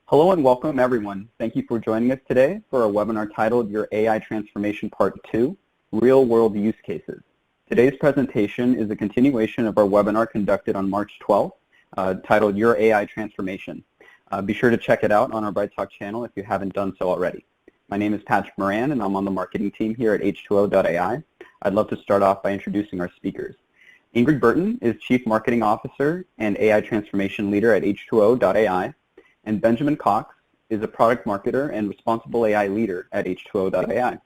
Hello and welcome everyone. Thank you for joining us today for a webinar titled Your AI Transformation Part 2, Real World Use Cases. Today's presentation is a continuation of our webinar conducted on March 12th, titled Your AI Transformation. Be sure to check it out on our Bright Talk channel if you haven't done so already. My name is Patrick Moran and I'm on the marketing team here at H2O.ai. I'd love to start off by introducing our speakers. Ingrid Burton is Chief Marketing Officer and AI Transformation Leader at H2O.ai. And Benjamin Cox is a product marketer and responsible AI leader at H2O.ai.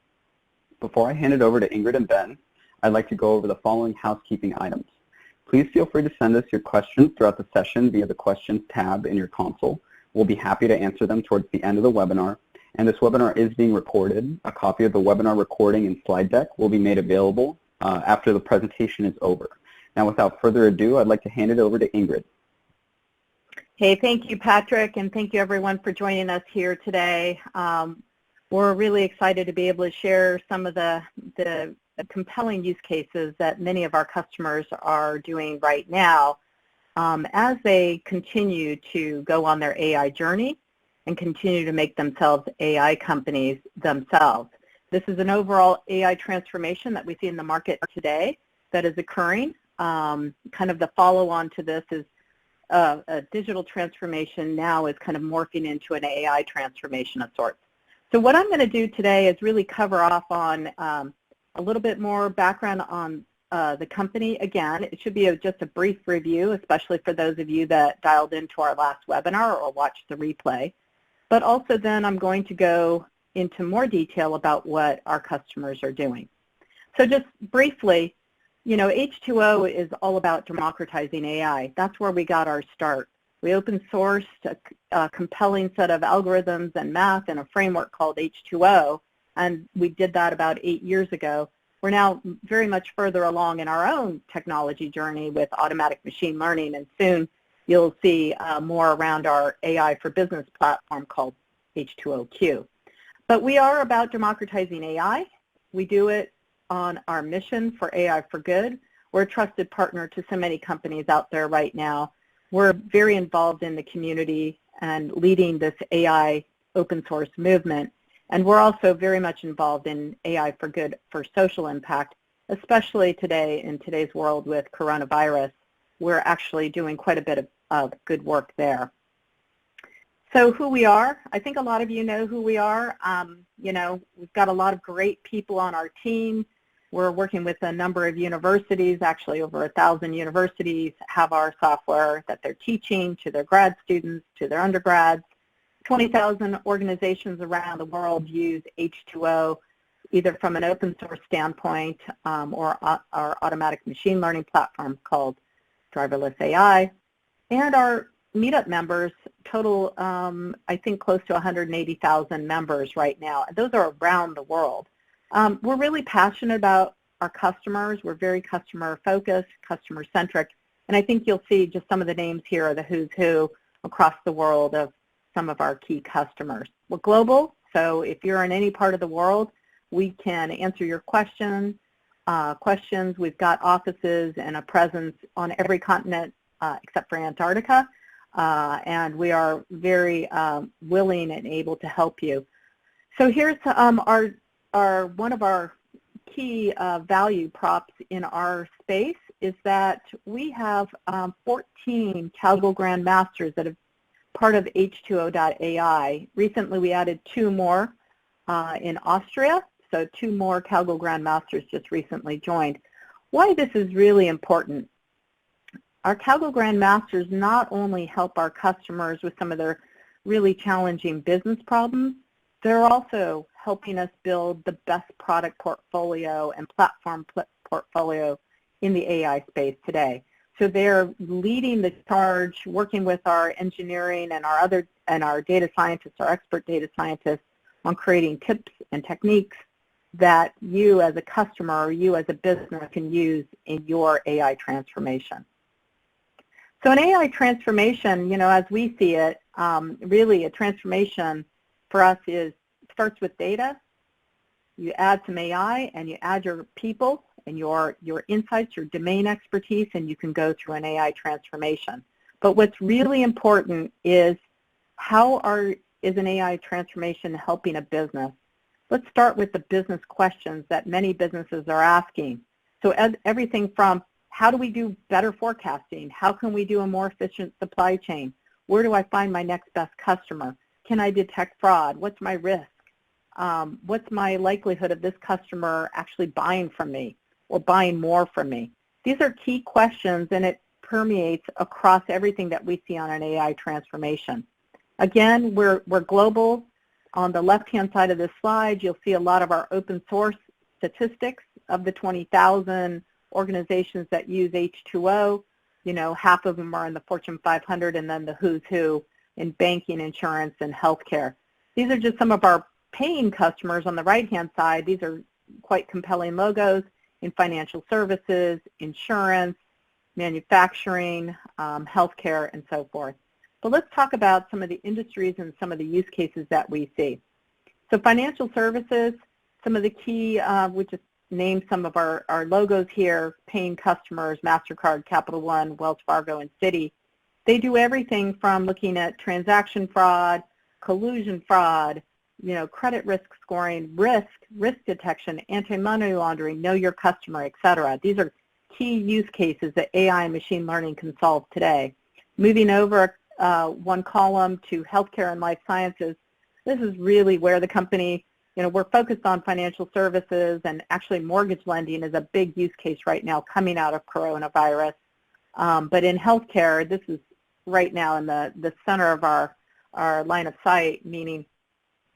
Before I hand it over to Ingrid and Ben, I'd like to go over the following housekeeping items. Please feel free to send us your questions throughout the session via the Questions tab in your console. We'll be happy to answer them towards the end of the webinar. And this webinar is being recorded. A copy of the webinar recording and slide deck will be made available after the presentation is over. Now, without further ado, I'd like to hand it over to Ingrid. Hey, thank you, Patrick, and thank you, everyone, for joining us here today. We're really excited to be able to share some of the compelling use cases that many of our customers are doing right now as they continue to go on their AI journey and continue to make themselves AI companies themselves. This is an overall AI transformation that we see in the market today that is occurring. Kind of the follow-on to this is a digital transformation now is kind of morphing into an AI transformation of sorts. So what I'm going to do today is really cover off on a little bit more background on the company. Again, it should be just a brief review, especially for those of you that dialed into our last webinar or watched the replay. But also then I'm going to go into more detail about what our customers are doing. So just briefly, you know, H2O is all about democratizing AI. That's where we got our start. We open sourced a compelling set of algorithms and math in a framework called H2O, and we did that about 8 years ago. We're now very much further along in our own technology journey with automatic machine learning, and soon you'll see more around our AI for business platform called H2OQ. But we are about democratizing AI. We do it on our mission for AI for good. We're a trusted partner to so many companies out there right now. We're very involved in the community and leading this AI open source movement. And we're also very much involved in AI for good for social impact, especially today in today's world with coronavirus. We're actually doing quite a bit of good work there. So who we are, I think a lot of you know who we are. You know, we've got a lot of great people on our team. We're working with a number of universities, actually over 1,000 universities have our software that they're teaching to their grad students, to their undergrads. 20,000 organizations around the world use H2O either from an open source standpoint or our automatic machine learning platform called Driverless AI. And our meetup members total, I think, close to 180,000 members right now. Those are around the world. We're really passionate about our customers. We're very customer-focused, customer-centric, and I think you'll see just some of the names here are the who's who across the world of some of our key customers. We're global, so if you're in any part of the world, we can answer your questions. We've got offices and a presence on every continent except for Antarctica, and we are very willing and able to help you. So here's one of our key value props in our space is that we have 14 Kaggle Grandmasters that are part of H2O.ai. Recently we added 2 more in Austria, so 2 more Kaggle Grandmasters just recently joined. Why this is really important. Our Kaggle Grandmasters not only help our customers with some of their really challenging business problems, they're also helping us build the best product portfolio and platform portfolio in the AI space today. So they're leading the charge, working with our engineering and our data scientists, our expert data scientists, on creating tips and techniques that you as a customer or you as a business can use in your AI transformation. So an AI transformation, you know, as we see it, really a transformation for us starts with data. You add some AI and you add your people and your insights, your domain expertise, and you can go through an AI transformation. But what's really important is is an AI transformation helping a business? Let's start with the business questions that many businesses are asking. So everything from how do we do better forecasting? How can we do a more efficient supply chain? Where do I find my next best customer? Can I detect fraud? What's my risk? What's my likelihood of this customer actually buying from me or buying more from me? These are key questions, and it permeates across everything that we see on an AI transformation. Again, we're global. On the left-hand side of this slide, you'll see a lot of our open source statistics of the 20,000 organizations that use H2O. You know, half of them are in the Fortune 500, and then the who's who in banking, insurance, and healthcare. These are just some of our paying customers on the right-hand side. These are quite compelling logos in financial services, insurance, manufacturing, healthcare, and so forth. But let's talk about some of the industries and some of the use cases that we see. So financial services, some of the key, we just named some of our logos here, paying customers, MasterCard, Capital One, Wells Fargo, and Citi. They do everything from looking at transaction fraud, collusion fraud, you know, credit risk scoring, risk detection, anti-money laundering, know your customer, et cetera. These are key use cases that AI and machine learning can solve today. Moving over one column to healthcare and life sciences, this is really where the company, you know, we're focused on financial services, and actually mortgage lending is a big use case right now coming out of coronavirus. But in healthcare, this is right now in the center of our line of sight, meaning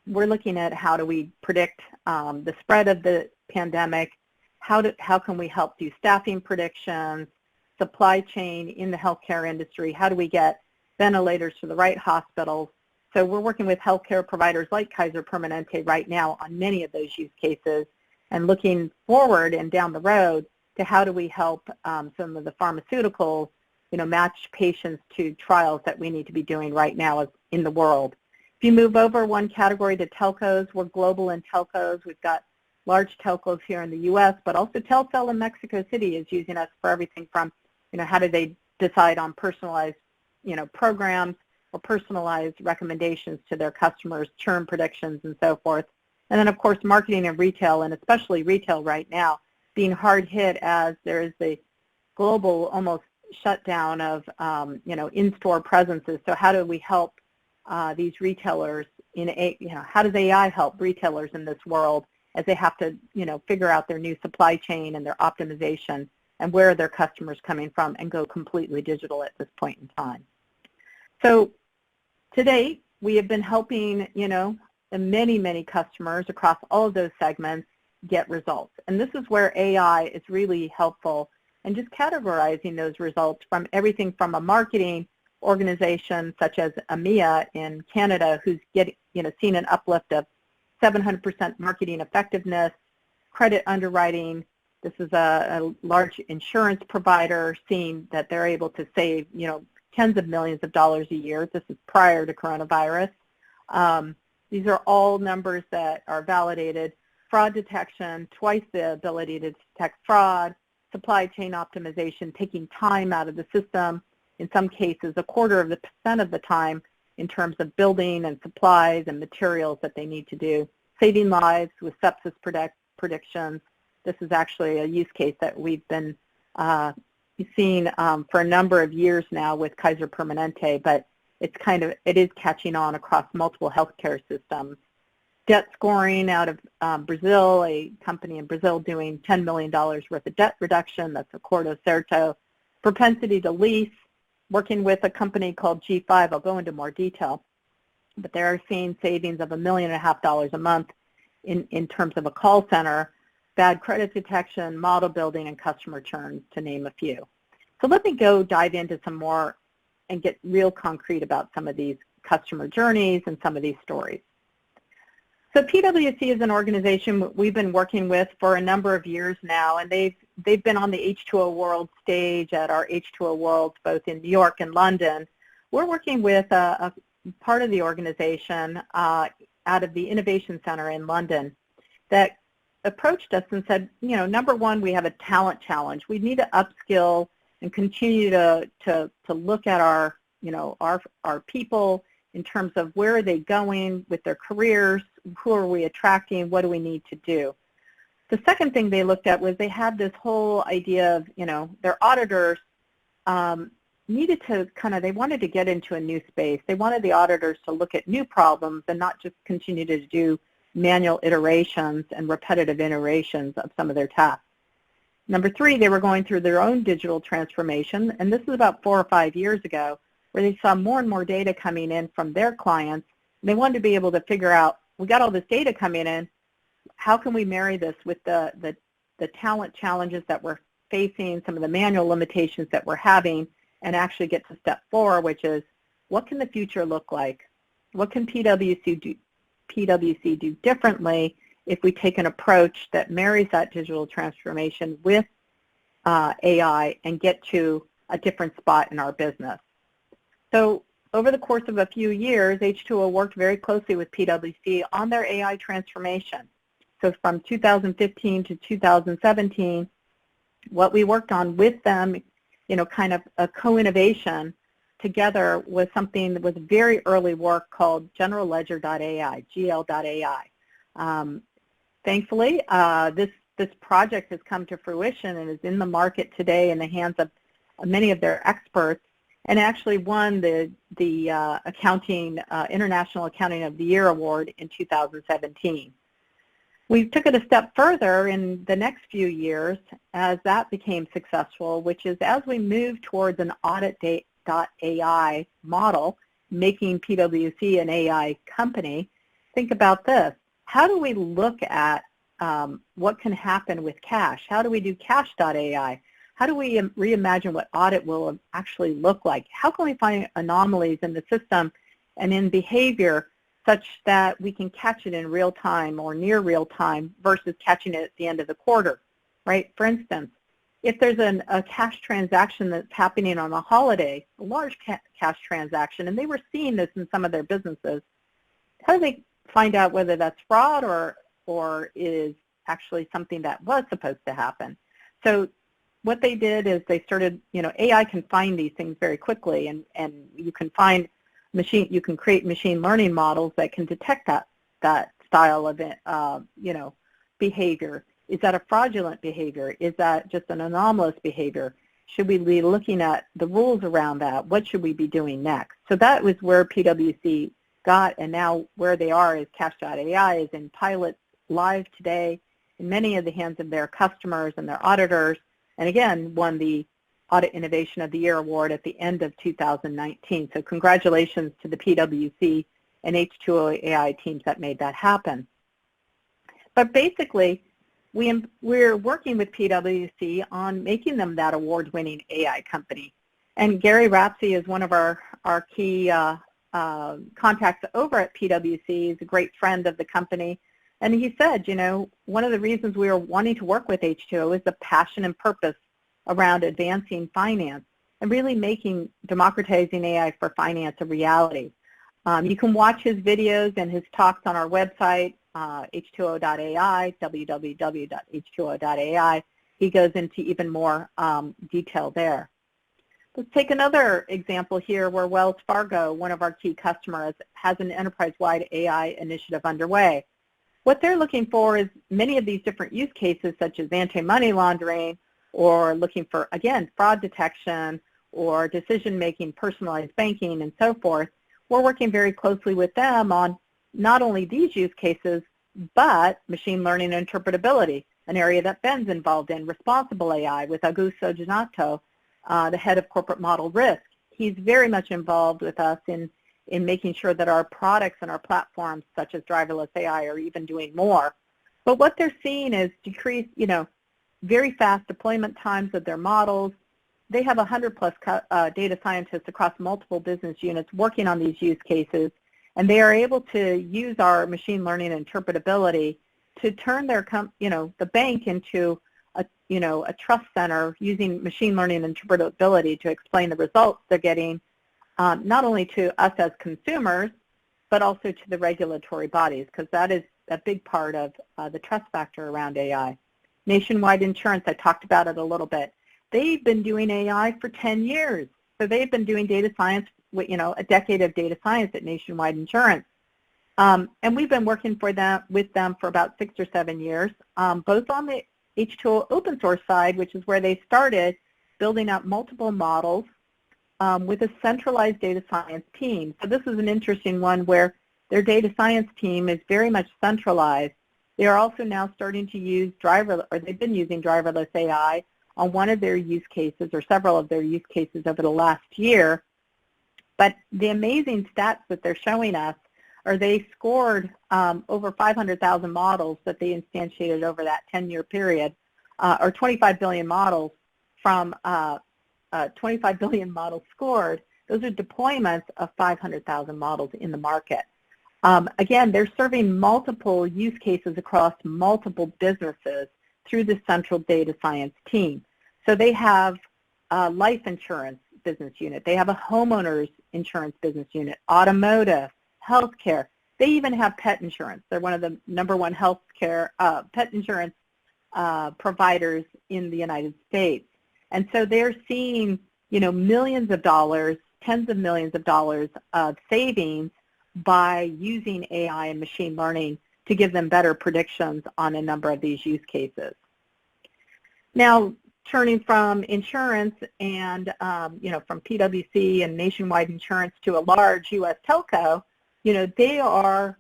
we're looking at how do we predict the spread of the pandemic, how can we help do staffing predictions, supply chain in the healthcare industry, how do we get ventilators to the right hospitals. So we're working with healthcare providers like Kaiser Permanente right now on many of those use cases, and looking forward and down the road to how do we help some of the pharmaceuticals, you know, match patients to trials that we need to be doing right now in the world. If you move over one category to telcos, we're global in telcos. We've got large telcos here in the U.S., but also Telcel in Mexico City is using us for everything from, you know, how do they decide on personalized, you know, programs or personalized recommendations to their customers, churn predictions, and so forth. And then, of course, marketing and retail, and especially retail right now, being hard hit as there is the global almost shutdown of, you know, in-store presences. So how do we help these retailers how does AI help retailers in this world as they have to, you know, figure out their new supply chain and their optimization and where are their customers coming from and go completely digital at this point in time. So to date, we have been helping, you know, many, many customers across all of those segments get results. And this is where AI is really helpful, and just categorizing those results from everything from a marketing organization such as EMEA in Canada, who's seen an uplift of 700% marketing effectiveness, credit underwriting. This is a large insurance provider seeing that they're able to save, you know, tens of millions of dollars a year. This is prior to coronavirus. These are all numbers that are validated. Fraud detection, twice the ability to detect fraud, supply chain optimization, taking time out of the system, in some cases 0.25% of the time in terms of building and supplies and materials that they need to do, saving lives with sepsis predictions. This is actually a use case that we've been seeing for a number of years now with Kaiser Permanente, but it is catching on across multiple healthcare systems. Debt scoring out of Brazil, a company in Brazil doing $10 million worth of debt reduction. That's Acordo Certo. Propensity to lease, working with a company called G5. I'll go into more detail, but they're seeing savings of $1.5 million a month in terms of a call center, bad credit detection, model building, and customer churn, to name a few. So let me go dive into some more and get real concrete about some of these customer journeys and some of these stories. So PwC is an organization we've been working with for a number of years now, and they've been on the H2O World stage at our H2O Worlds both in New York and London. We're working with a part of the organization out of the Innovation Center in London that approached us and said, you know, number one, we have a talent challenge. We need to upskill and continue to look at our people in terms of where are they going with their careers, who are we attracting, what do we need to do. The second thing they looked at was they had this whole idea of, their auditors needed to they wanted to get into a new space. They wanted the auditors to look at new problems and not just continue to do manual iterations and repetitive iterations of some of their tasks. Number three, they were going through their own digital transformation, and this is about 4 or 5 years ago, where they saw more and more data coming in from their clients. And they wanted to be able to figure out, we got all this data coming in, how can we marry this with the talent challenges that we're facing, some of the manual limitations that we're having, and actually get to step 4, which is, what can the future look like? What can PwC do differently if we take an approach that marries that digital transformation with AI and get to a different spot in our business? So over the course of a few years, H2O worked very closely with PwC on their AI transformation. So from 2015 to 2017, what we worked on with them, kind of a co-innovation together, was something that was very early work called General Ledger.ai, GL.ai. Thankfully, this project has come to fruition and is in the market today in the hands of many of their experts, and actually won the International Accounting of the Year Award in 2017. We took it a step further in the next few years as that became successful, which is as we move towards an audit.ai model, making PwC an AI company. Think about this. How do we look at what can happen with cash? How do we do cash.ai? How do we reimagine what audit will actually look like? How can we find anomalies in the system and in behavior such that we can catch it in real time or near real time versus catching it at the end of the quarter, right? For instance, if there's a cash transaction that's happening on a holiday, a large cash transaction, and they were seeing this in some of their businesses, how do they find out whether that's fraud or is actually something that was supposed to happen? So what they did is they started, AI can find these things very quickly, and you can find you can create machine learning models that can detect that style of behavior. Is that a fraudulent behavior? Is that just an anomalous behavior? Should we be looking at the rules around that? What should we be doing next? So that was where PwC got, and now where they are is Cash.ai is in pilot live today in many of the hands of their customers and their auditors, and again won the Audit Innovation of the Year Award at the end of 2019. So congratulations to the PwC and H2O.ai teams that made that happen. But basically, we're working with PwC on making them that award-winning AI company. And Gary Rapsey is one of our key contacts over at PwC. He's a great friend of the company. And he said, one of the reasons we are wanting to work with H2O is the passion and purpose around advancing finance and really making democratizing AI for finance a reality. You can watch his videos and his talks on our website, H2O.ai, www.h2o.ai. He goes into even more detail there. Let's take another example here where Wells Fargo, one of our key customers, has an enterprise-wide AI initiative underway. What they're looking for is many of these different use cases, such as anti-money laundering, or looking for, again, fraud detection, or decision-making, personalized banking, and so forth. We're working very closely with them on not only these use cases, but machine learning and interpretability, an area that Ben's involved in, responsible AI with Augusto Donato, the head of corporate model risk. He's very much involved with us in making sure that our products and our platforms, such as driverless AI, are even doing more. But what they're seeing is decreased, very fast deployment times of their models. They have 100+ data scientists across multiple business units working on these use cases, and they are able to use our machine learning and interpretability to turn their, the bank into a trust center using machine learning and interpretability to explain the results they're getting, not only to us as consumers, but also to the regulatory bodies, because that is a big part of the trust factor around AI. Nationwide Insurance, I talked about it a little bit. They've been doing AI for 10 years. So they've been doing data science a decade of data science at Nationwide Insurance. And we've been working with them for about 6 or 7 years, both on the H2O open source side, which is where they started building up multiple models with a centralized data science team. So this is an interesting one where their data science team is very much centralized. They are also now starting to use they've been using driverless AI on one of their use cases or several of their use cases over the last year. But the amazing stats that they're showing us are they scored over 500,000 models that they instantiated over that 10-year period, or 25 billion models from 25 billion models scored. Those are deployments of 500,000 models in the market. Again, they're serving multiple use cases across multiple businesses through the central data science team. So they have a life insurance business unit. They have a homeowners insurance business unit, automotive, healthcare. They even have pet insurance. They're one of the #1 healthcare pet insurance providers in the United States. And so they're seeing, millions of dollars, tens of millions of dollars of savings by using AI and machine learning to give them better predictions on a number of these use cases. Now, turning from insurance and, from PwC and Nationwide Insurance to a large U.S. telco, they are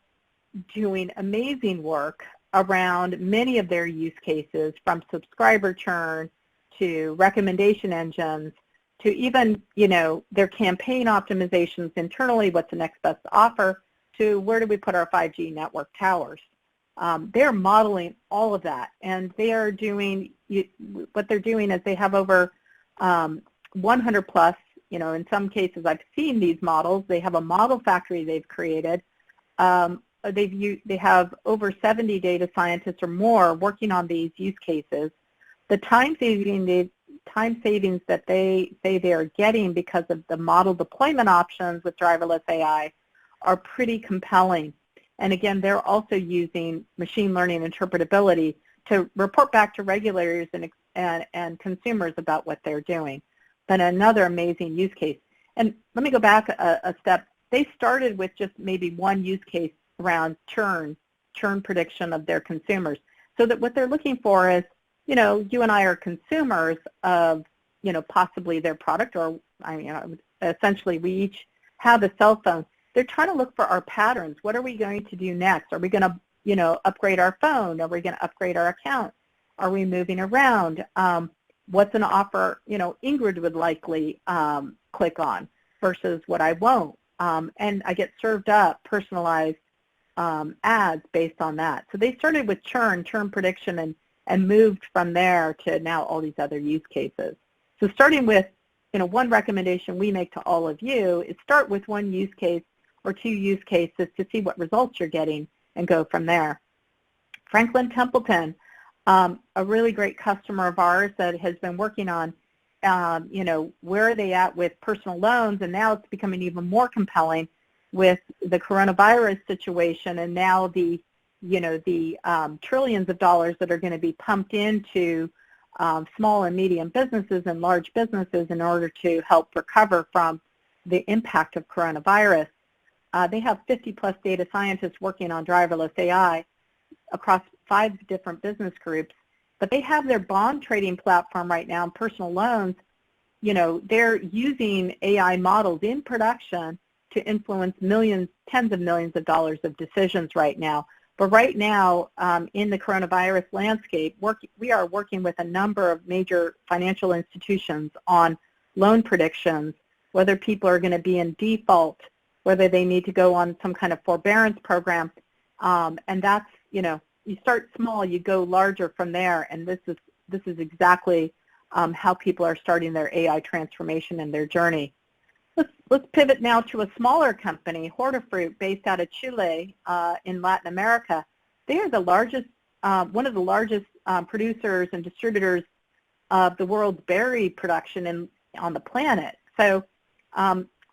doing amazing work around many of their use cases, from subscriber churn to recommendation engines to even, their campaign optimizations internally, what's the next best offer, to where do we put our 5G network towers. They're modeling all of that, and they are doing, what they're doing is they have over 100 plus, in some cases I've seen these models. They have a model factory they've created. They have over 70 data scientists or more working on these use cases. The time savings that they say they are getting because of the model deployment options with driverless AI are pretty compelling. And again, they're also using machine learning interpretability to report back to regulators and consumers about what they're doing. But another amazing use case. And let me go back a step. They started with just maybe one use case around churn prediction of their consumers. So that what they're looking for is, you and I are consumers of, possibly their product, or essentially we each have a cell phone. They're trying to look for our patterns. What are we going to do next? Are we going to, upgrade our phone? Are we going to upgrade our account? Are we moving around? What's an offer, Ingrid would likely click on versus what I won't? And I get served up personalized ads based on that. So they started with churn prediction, and moved from there to now all these other use cases. So starting with, one recommendation we make to all of you is start with one use case or two use cases to see what results you're getting and go from there. Franklin Templeton, a really great customer of ours that has been working on, where are they at with personal loans, and now it's becoming even more compelling with the coronavirus situation, and now the trillions of dollars that are going to be pumped into small and medium businesses and large businesses in order to help recover from the impact of coronavirus. They have 50 plus data scientists working on driverless AI across 5 different business groups, but they have their bond trading platform right now in personal loans. They're using AI models in production to influence millions, tens of millions of dollars of decisions right now. But right now, in the coronavirus landscape, we are working with a number of major financial institutions on loan predictions, whether people are going to be in default, whether they need to go on some kind of forbearance program. And that's, you start small, you go larger from there, and this is exactly how people are starting their AI transformation and their journey. Let's pivot now to a smaller company, Hortifruit, based out of Chile in Latin America. They are the largest, one of the largest producers and distributors of the world's berry production on the planet. So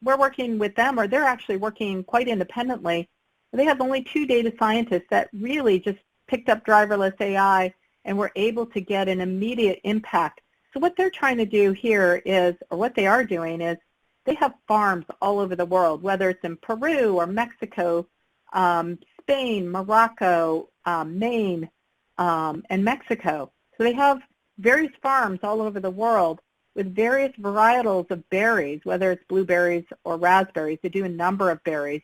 we're working with them, or they're actually working quite independently. They have only 2 data scientists that really just picked up driverless AI and were able to get an immediate impact. So what they're trying to do here is, or what they are doing is, They have farms all over the world, whether it's in Peru or Mexico, Spain, Morocco, Maine, and Mexico. So they have various farms all over the world with various varietals of berries, whether it's blueberries or raspberries. They do a number of berries,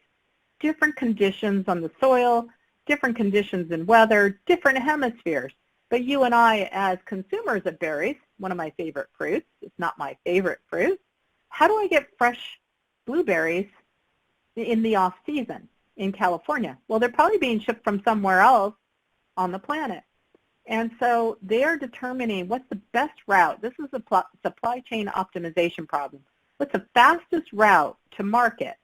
different conditions on the soil, different conditions in weather, different hemispheres. But you and I, as consumers of berries, one of my favorite fruits, it's not my favorite fruit, how do I get fresh blueberries in the off-season in California? Well, they're probably being shipped from somewhere else on the planet. And so they are determining what's the best route. This is a supply chain optimization problem. What's the fastest route to market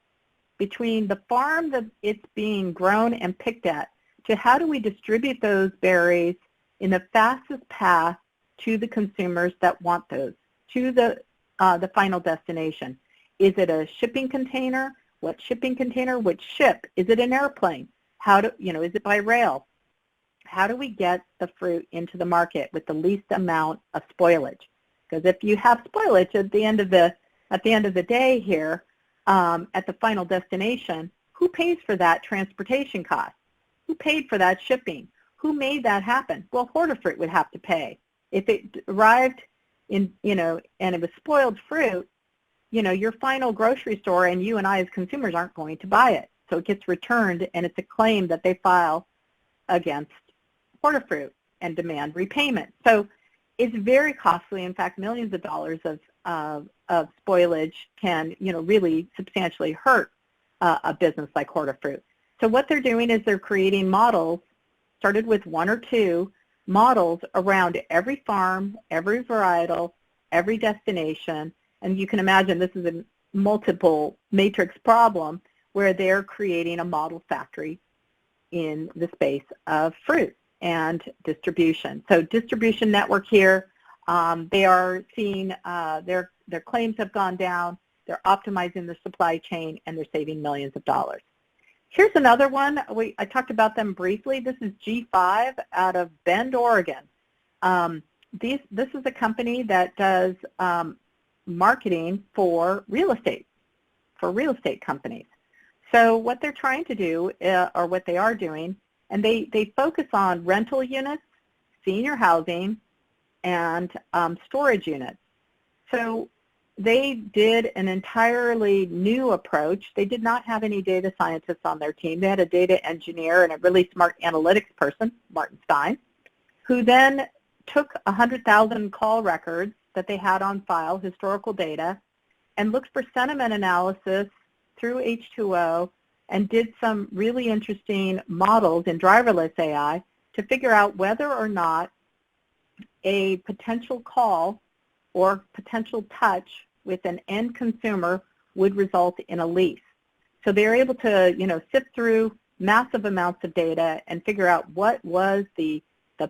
between the farm that it's being grown and picked at to how do we distribute those berries in the fastest path to the consumers that want those, to the final destination. Is it a shipping container? What shipping container? Which ship? Is it an airplane? Is it by rail? How do we get the fruit into the market with the least amount of spoilage? Because if you have spoilage at the end of the day here, at the final destination, who pays for that transportation cost? Who paid for that shipping? Who made that happen? Well, Hortifruit would have to pay. If it arrived in, and it was spoiled fruit, your final grocery store and you and I as consumers aren't going to buy it. So it gets returned, and it's a claim that they file against Hortifruit and demand repayment. So it's very costly. In fact, millions of dollars of spoilage can, really substantially hurt a business like Hortifruit. So what they're doing is they're creating models, started with one or two models around every farm, every varietal, every destination. And you can imagine this is a multiple matrix problem where they're creating a model factory in the space of fruit and distribution. So distribution network here, they are seeing their claims have gone down, they're optimizing their supply chain, and they're saving millions of dollars. Here's another one. I talked about them briefly. This is G5 out of Bend, Oregon. This is a company that does marketing for real estate companies. So what they're trying to do, or what they are doing, and they focus on rental units, senior housing, and storage units. So they did an entirely new approach. They did not have any data scientists on their team. They had a data engineer and a really smart analytics person, Martin Stein, who then took 100,000 call records that they had on file, historical data, and looked for sentiment analysis through H2O and did some really interesting models in driverless AI to figure out whether or not a potential call or potential touch with an end consumer would result in a lease. So they're able to, sift through massive amounts of data and figure out what was the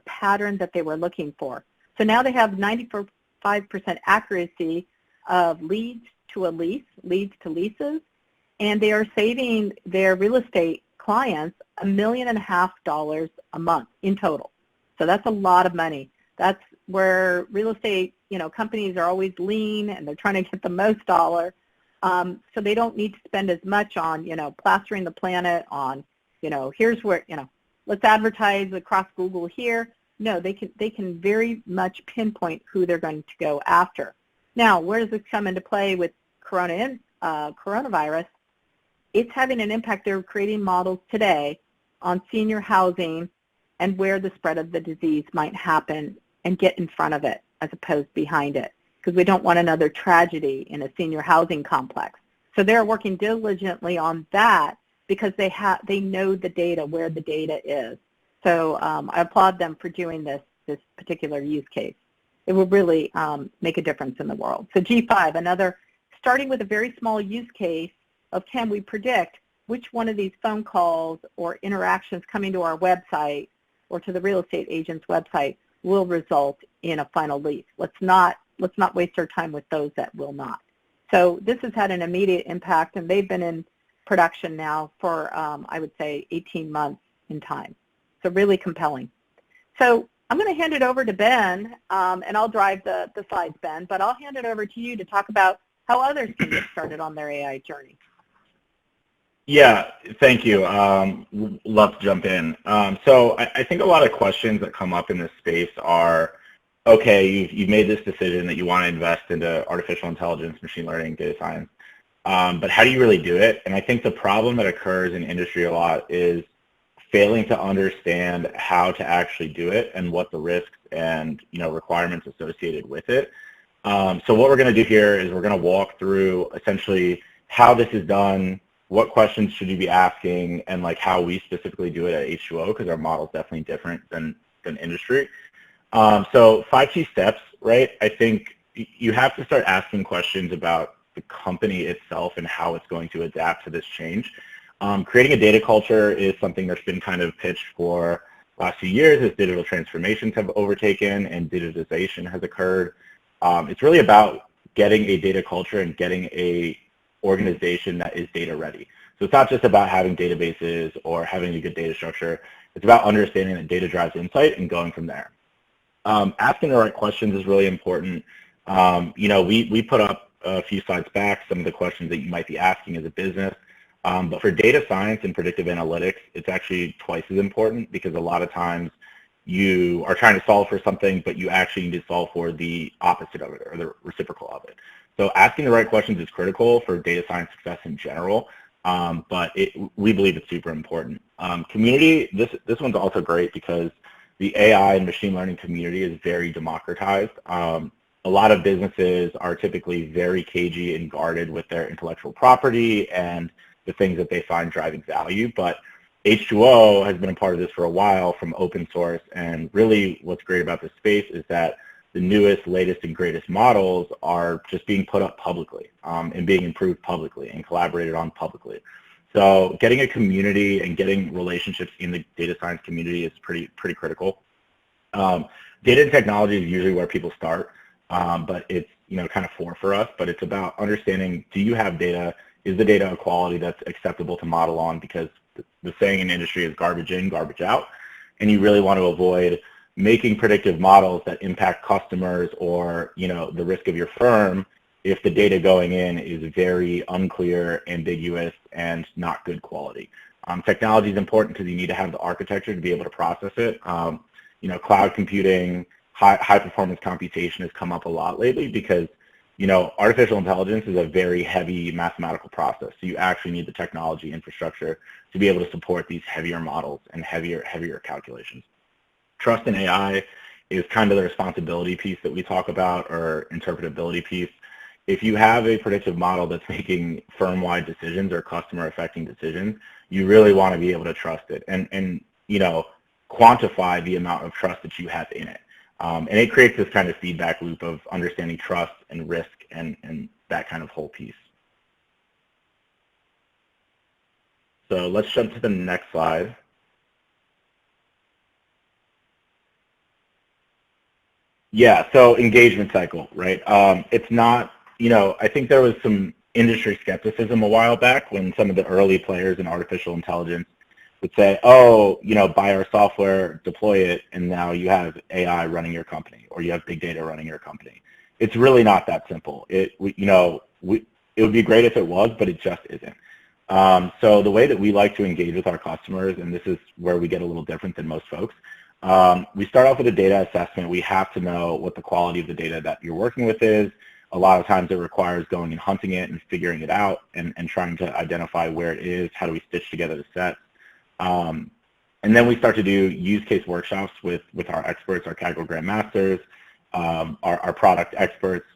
pattern that they were looking for. So now they have 95% accuracy of leads to a lease, leads to leases, and they are saving their real estate clients $1.5 million a month in total. So that's a lot of money. That's where real estate, companies are always lean and they're trying to get the most dollar. So they don't need to spend as much on, plastering the planet on, here's where, let's advertise across Google here. No, they can very much pinpoint who they're going to go after. Now, where does this come into play with coronavirus? It's having an impact. They're creating models today on senior housing and where the spread of the disease might happen and get in front of it as opposed behind it, because we don't want another tragedy in a senior housing complex. So they're working diligently on that because they know the data, where the data is. So I applaud them for doing this particular use case. It will really make a difference in the world. So G5, another, starting with a very small use case of can we predict which one of these phone calls or interactions coming to our website or to the real estate agent's website will result in a final lease. Let's not waste our time with those that will not. So this has had an immediate impact, and they've been in production now for, I would say, 18 months in time. So really compelling. So I'm going to hand it over to Ben, and I'll drive the slides, Ben, but I'll hand it over to you to talk about how others can get started on their AI journey. Yeah, thank you. Love to jump in. So I think a lot of questions that come up in this space are, okay, you've made this decision that you want to invest into artificial intelligence, machine learning, data science, but how do you really do it? And I think the problem that occurs in industry a lot is failing to understand how to actually do it and what the risks and requirements associated with it. So what we're going to do here is we're going to walk through essentially how this is done, what questions should you be asking, and like how we specifically do it at H2O, because our model is definitely different than industry. So 5 key steps, right? I think you have to start asking questions about the company itself and how it's going to adapt to this change. Creating a data culture is something that's been kind of pitched for the last few years as digital transformations have overtaken and digitization has occurred. It's really about getting a data culture and getting a organization that is data ready. So it's not just about having databases or having a good data structure. It's about understanding that data drives insight and going from there. Asking the right questions is really important. We put up a few slides back some of the questions that you might be asking as a business. But for data science and predictive analytics, it's actually twice as important, because a lot of times you are trying to solve for something, but you actually need to solve for the opposite of it or the reciprocal of it. So asking the right questions is critical for data science success in general, but we believe it's super important. Community, this one's also great because the AI and machine learning community is very democratized. A lot of businesses are typically very cagey and guarded with their intellectual property and the things that they find driving value, but H2O has been a part of this for a while from open source, and really what's great about this space is that the newest, latest, and greatest models are just being put up publicly and being improved publicly and collaborated on publicly. So getting a community and getting relationships in the data science community is pretty critical. Data and technology is usually where people start, but it's kind of for us, but it's about understanding, do you have data? Is the data a quality that's acceptable to model on? Because the saying in industry is garbage in, garbage out, and you really want to avoid making predictive models that impact customers or the risk of your firm if the data going in is very unclear, ambiguous, and not good quality. Technology is important because you need to have the architecture to be able to process it. Cloud computing, high performance computation has come up a lot lately because artificial intelligence is a very heavy mathematical process. So you actually need the technology infrastructure to be able to support these heavier models and heavier calculations. Trust in AI is kind of the responsibility piece that we talk about, or interpretability piece. If you have a predictive model that's making firm-wide decisions or customer-affecting decisions, you really want to be able to trust it and quantify the amount of trust that you have in it. And it creates this kind of feedback loop of understanding trust and risk and that kind of whole piece. So let's jump to the next slide. Yeah, so engagement cycle, right? It's not, I think there was some industry skepticism a while back when some of the early players in artificial intelligence would say, oh, buy our software, deploy it, and now you have AI running your company, or you have big data running your company. It's really not that simple. It would be great if it was, but it just isn't. So the way that we like to engage with our customers, and this is where we get a little different than most folks, we start off with a data assessment. We have to know what the quality of the data that you're working with is. A lot of times it requires going and hunting it and figuring it out and trying to identify where it is, how do we stitch together the sets. And then we start to do use case workshops with our experts, our category grandmasters, our product experts.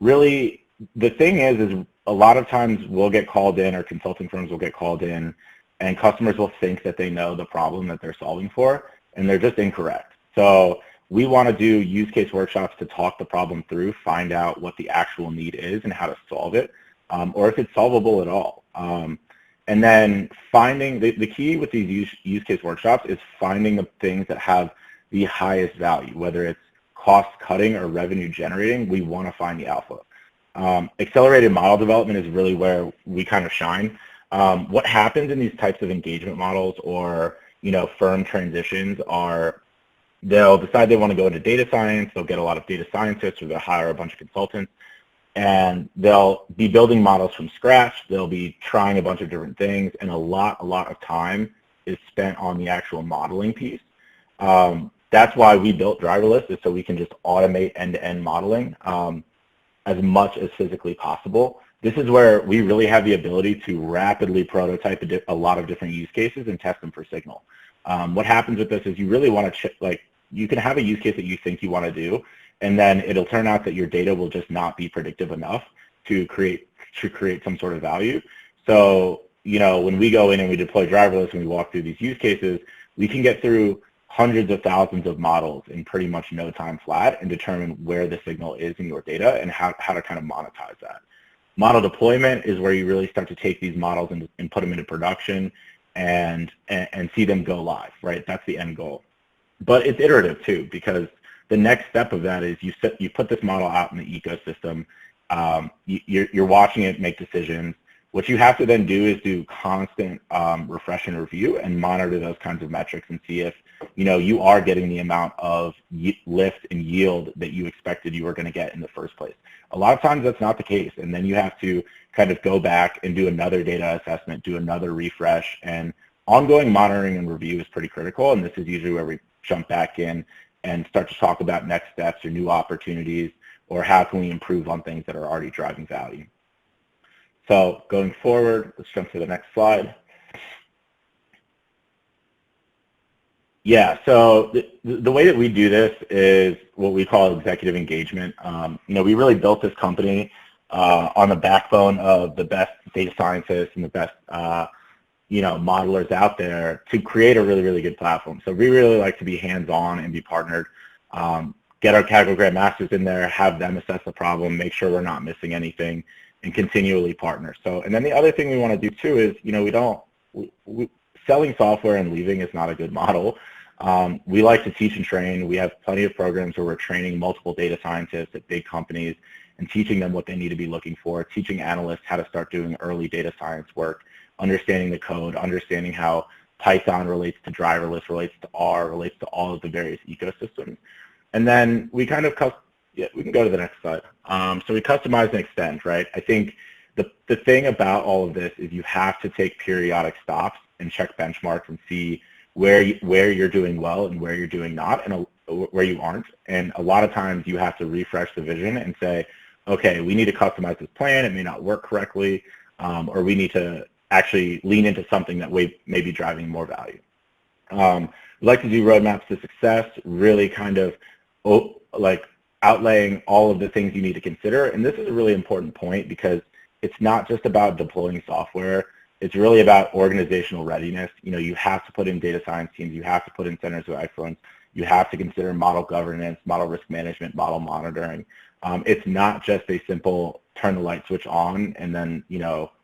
Really, the thing is a lot of times we'll get called in, or consulting firms will get called in, and customers will think that they know the problem that they're solving for, and they're just incorrect. So we want to do use case workshops to talk the problem through, find out what the actual need is and how to solve it, or if it's solvable at all. And then finding, the key with these use case workshops is finding the things that have the highest value, whether it's cost cutting or revenue generating. We want to find the alpha. Accelerated model development is really where we kind of shine. What happens in these types of engagement models or firm transitions are they'll decide they want to go into data science, they'll get a lot of data scientists, or they'll hire a bunch of consultants, and they'll be building models from scratch. They'll be trying a bunch of different things, and a lot of time is spent on the actual modeling piece. That's why we built Driverless, is so we can just automate end-to-end modeling as much as physically possible. This is where we really have the ability to rapidly prototype a lot of different use cases and test them for signal. What happens with this is you really want to you can have a use case that you think you want to do, and then it'll turn out that your data will just not be predictive enough to create some sort of value. So, when we go in and we deploy Driverless and we walk through these use cases, we can get through hundreds of thousands of models in pretty much no time flat and determine where the signal is in your data and how to kind of monetize that. Model deployment is where you really start to take these models and put them into production and see them go live, right? That's the end goal. But it's iterative too, because the next step of that is you put this model out in the ecosystem, you're watching it make decisions. What you have to then do is do constant refresh and review and monitor those kinds of metrics and see if you are getting the amount of lift and yield that you expected you were going to get in the first place. A lot of times that's not the case, and then you have to kind of go back and do another data assessment, do another refresh, and ongoing monitoring and review is pretty critical, and this is usually where we jump back in and start to talk about next steps or new opportunities, or how can we improve on things that are already driving value. So going forward, let's jump to the next slide. Yeah, so the way that we do this is what we call executive engagement. We really built this company on the backbone of the best data scientists and the best modelers out there to create a really good platform. So we really like to be hands-on and be partnered, get our category grandmasters in there, have them assess the problem, make sure we're not missing anything, and continually partner. So, and then the other thing we want to do too is, selling software and leaving is not a good model. We like to teach and train. We have plenty of programs where we're training multiple data scientists at big companies and teaching them what they need to be looking for, teaching analysts how to start doing early data science work, understanding the code, understanding how Python relates to Driverless, relates to R, relates to all of the various ecosystems. And then we kind of, we can go to the next slide. So we customize and extend, right? I think the thing about all of this is you have to take periodic stops and check benchmarks and see where you're doing well and where you're doing not and where you aren't. And a lot of times you have to refresh the vision and say, okay, we need to customize this plan. It may not work correctly, or we need to actually lean into something that may be driving more value. We like to do roadmaps to success, really kind of outlaying all of the things you need to consider. And this is a really important point because it's not just about deploying software. It's really about organizational readiness. You have to put in data science teams. You have to put in centers of excellence. You have to consider model governance, model risk management, model monitoring. It's not just a simple turn the light switch on and then,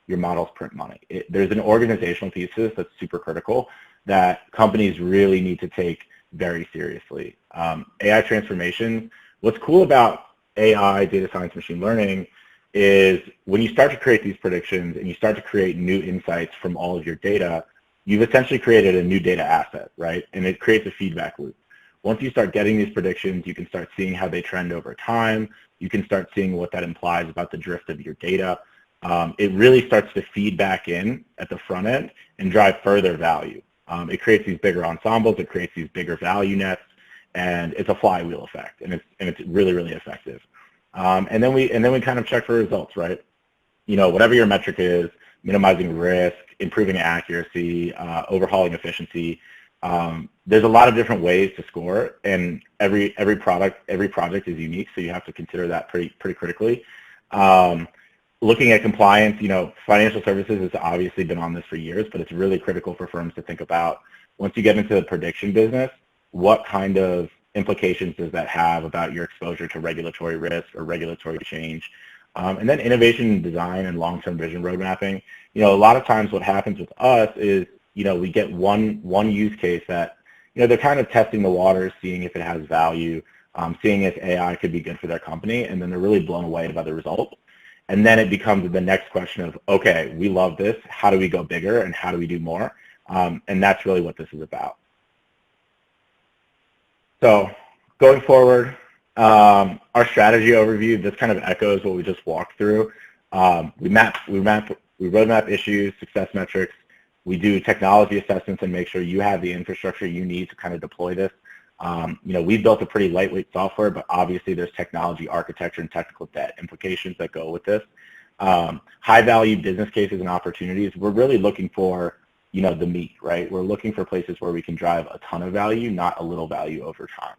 your models print money. There's an organizational piece to this that's super critical that companies really need to take very seriously. AI transformation, what's cool about AI, data science, machine learning, is when you start to create these predictions and you start to create new insights from all of your data, you've essentially created a new data asset, right? And it creates a feedback loop. Once you start getting these predictions, you can start seeing how they trend over time. You can start seeing what that implies about the drift of your data. It really starts to feed back in at the front end and drive further value. It creates these bigger ensembles, it creates these bigger value nets, and it's a flywheel effect, and it's really effective. And then we kind of check for results, right? Whatever your metric is, minimizing risk, improving accuracy, overhauling efficiency. There's a lot of different ways to score, and every project is unique, so you have to consider that pretty critically. Looking at compliance, financial services has obviously been on this for years, but it's really critical for firms to think about once you get into the prediction business, what kind of implications does that have about your exposure to regulatory risk or regulatory change? And then innovation and design and long-term vision road mapping. A lot of times what happens with us is, we get one use case that, they're kind of testing the waters, seeing if it has value, seeing if AI could be good for their company, and then they're really blown away by the results. And then it becomes the next question of, okay, we love this, how do we go bigger and how do we do more? And that's really what this is about. So going forward, Our strategy overview, this kind of echoes what we just walked through. We roadmap issues, success metrics. We do technology assessments and make sure you have the infrastructure you need to kind of deploy this. We've built a pretty lightweight software, but obviously there's technology, architecture, and technical debt implications that go with this. High-value business cases and opportunities, we're really looking for, the meat, right? We're looking for places where we can drive a ton of value, not a little value over time.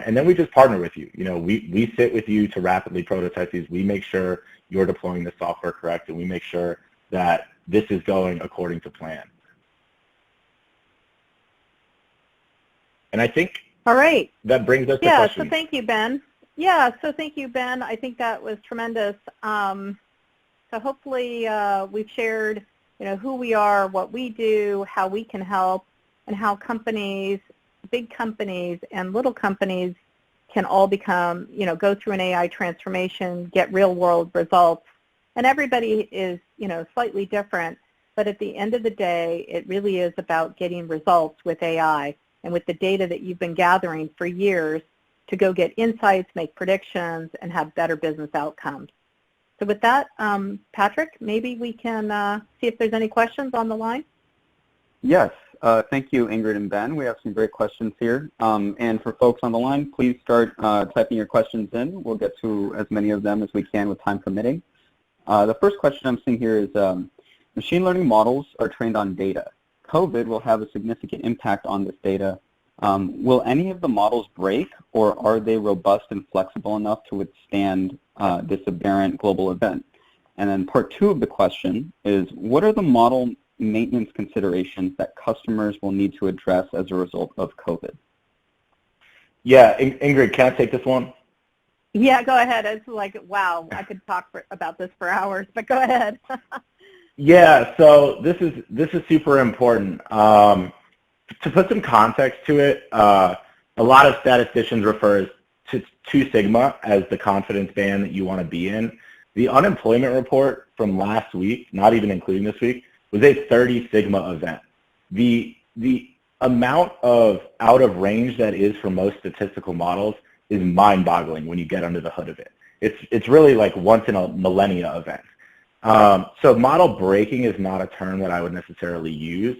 And then we just partner with you. We sit with you to rapidly prototype these. We make sure you're deploying the software correct, and we make sure that this is going according to plan. And I think all right. That brings us to questions. questions. So thank you, Ben. I think that was tremendous. So hopefully we've shared, who we are, what we do, how we can help, and how companies, big companies and little companies can all become, go through an AI transformation, get real-world results. And everybody is, slightly different, but at the end of the day, it really is about getting results with AI and with the data that you've been gathering for years to go get insights, make predictions, and have better business outcomes. So with that, Patrick, maybe we can see if there's any questions on the line. Yes. Thank you, Ingrid and Ben. We have some great questions here. And for folks on the line, please start typing your questions in. We'll get to as many of them as we can with time permitting. The first question I'm seeing here is, machine learning models are trained on data. COVID will have a significant impact on this data. Will any of the models break, or are they robust and flexible enough to withstand this aberrant global event? And then part two of the question is, what are the model maintenance considerations that customers will need to address as a result of COVID? Yeah, Ingrid, can I take this one? Yeah, go ahead. It's like, wow, I could talk about this for hours, but go ahead. Yeah, so this is super important. To put some context to it, a lot of statisticians refer to 2 sigma as the confidence band that you want to be in. The unemployment report from last week, not even including this week, was a 30 sigma event. The amount of out of range that is for most statistical models is mind-boggling when you get under the hood of it. It's really like once in a millennia event. So model breaking is not a term that I would necessarily use.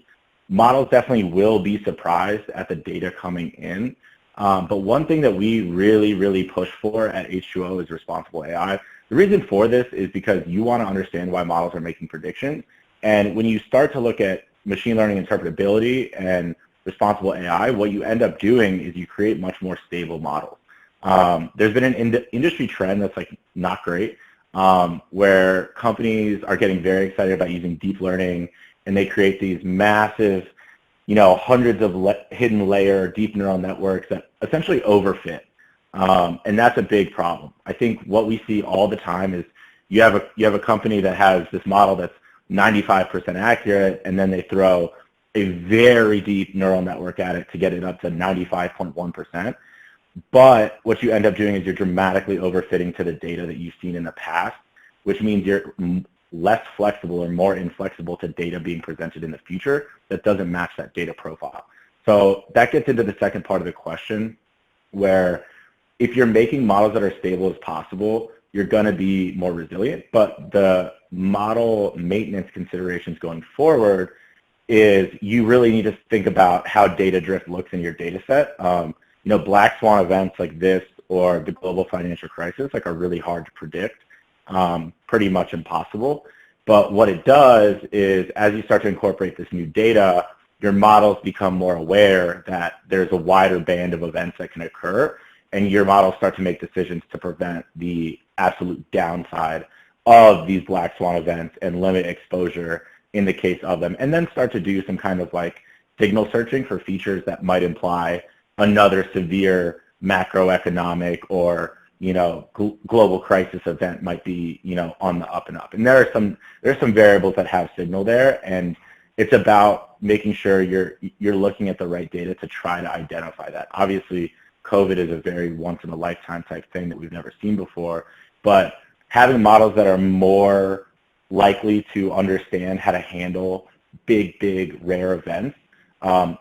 Models definitely will be surprised at the data coming in. But one thing that we really, really push for at H2O is responsible AI. The reason for this is because you want to understand why models are making predictions. And when you start to look at machine learning interpretability and responsible AI, what you end up doing is you create much more stable models. There's been an industry trend that's like not great, where companies are getting very excited about using deep learning, and they create these massive, hundreds of hidden layer deep neural networks that essentially overfit. And that's a big problem. I think what we see all the time is you have a company that has this model that's 95% accurate, and then they throw a very deep neural network at it to get it up to 95.1%. But what you end up doing is you're dramatically overfitting to the data that you've seen in the past, which means you're less flexible or more inflexible to data being presented in the future that doesn't match that data profile. So that gets into the second part of the question, where if you're making models that are stable as possible, you're going to be more resilient. But the model maintenance considerations going forward is you really need to think about how data drift looks in your data set. Black swan events like this or the global financial crisis are really hard to predict, pretty much impossible. But what it does is as you start to incorporate this new data, your models become more aware that there's a wider band of events that can occur, and your models start to make decisions to prevent the absolute downside of these black swan events and limit exposure in the case of them, and then start to do some kind of signal searching for features that might imply another severe macroeconomic or global crisis event might be on the up and up. And there's some variables that have signal there, and it's about making sure you're looking at the right data to try to identify that. Obviously, COVID is a very once in a lifetime type thing that we've never seen before, but having models that are more likely to understand how to handle big, rare events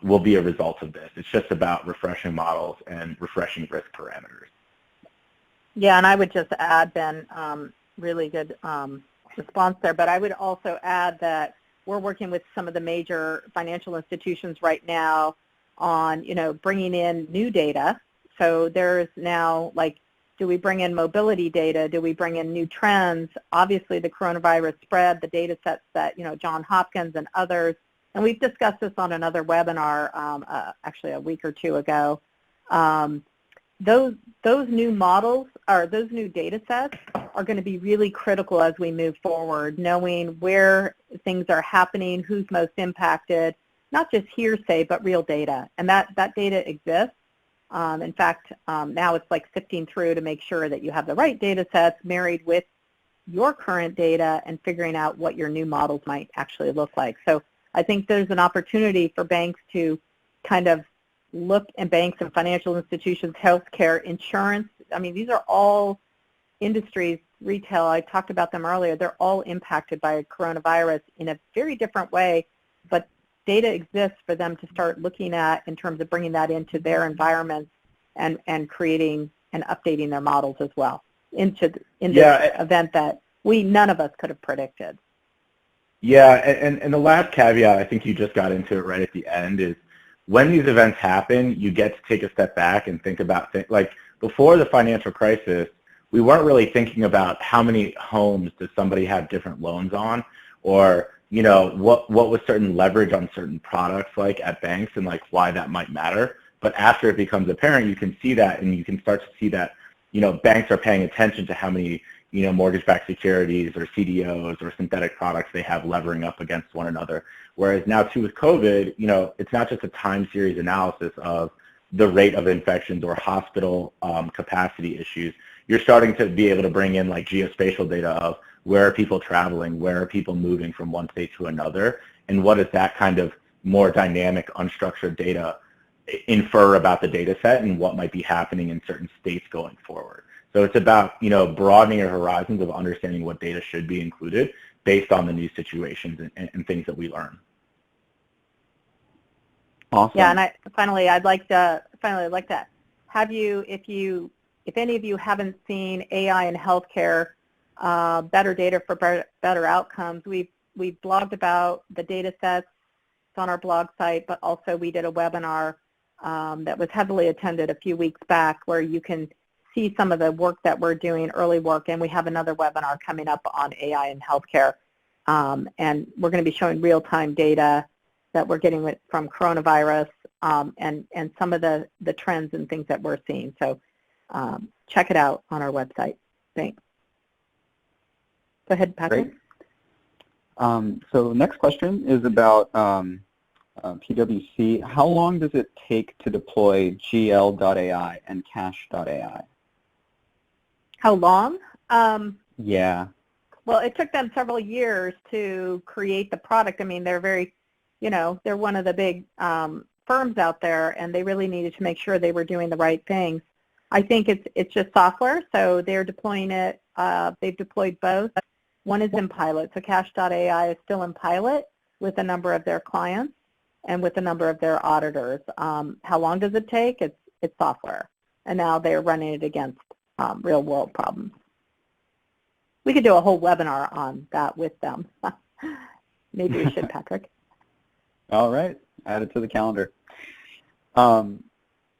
will be a result of this. It's just about refreshing models and refreshing risk parameters. Yeah, and I would just add, Ben, really good response there, but I would also add that we're working with some of the major financial institutions right now on, bringing in new data. So there's now, like, do we bring in mobility data? Do we bring in new trends? Obviously, the coronavirus spread, the data sets that, Johns Hopkins and others, and we've discussed this on another webinar actually a week or two ago. Those new models, or those new data sets, are going to be really critical as we move forward, knowing where things are happening, who's most impacted, not just hearsay, but real data. And that data exists. In fact, now it's like sifting through to make sure that you have the right data sets married with your current data and figuring out what your new models might actually look like. So I think there's an opportunity for banks to kind of look, and banks and financial institutions, healthcare, insurance. I mean, these are all industries, retail, I talked about them earlier, they're all impacted by coronavirus in a very different way, but data exists for them to start looking at in terms of bringing that into their environments and creating and updating their models as well in this event that none of us could have predicted. Yeah, and the last caveat, I think you just got into it right at the end, is when these events happen, you get to take a step back and think about things. Like before the financial crisis, we weren't really thinking about how many homes does somebody have different loans on, or what was certain leverage on certain products like at banks, and like why that might matter. But after it becomes apparent, you can see that, and you can start to see that banks are paying attention to how many mortgage-backed securities or CDOs or synthetic products they have levering up against one another. Whereas now too with COVID, it's not just a time series analysis of the rate of infections or hospital capacity issues. You're starting to be able to bring in like geospatial data of where are people traveling, where are people moving from one state to another, and what does that kind of more dynamic, unstructured data infer about the data set and what might be happening in certain states going forward. So it's about, broadening your horizons of understanding what data should be included based on the new situations and things that we learn. Awesome. Yeah, and finally, I'd like to have you, if any of you haven't seen AI in healthcare, better data for better outcomes, we've blogged about the data sets. It's on our blog site, but also we did a webinar that was heavily attended a few weeks back where you can see some of the work that we're doing, early work, and we have another webinar coming up on AI in healthcare. And we're going to be showing real-time data that we're getting from coronavirus and some of the trends and things that we're seeing. So check it out on our website. Thanks. Go ahead, Patrick. Great. So next question is about PwC. How long does it take to deploy GL.ai and Cash.ai? How long? Yeah. Well, it took them several years to create the product. I mean, they're very, they're one of the big firms out there, and they really needed to make sure they were doing the right things. I think it's just software, so they're deploying it. They've deployed both. One is in pilot, so Cash.ai is still in pilot with a number of their clients and with a number of their auditors. How long does it take? It's software, and now they're running it against real-world problems. We could do a whole webinar on that with them. Maybe we should, Patrick. All right, add it to the calendar.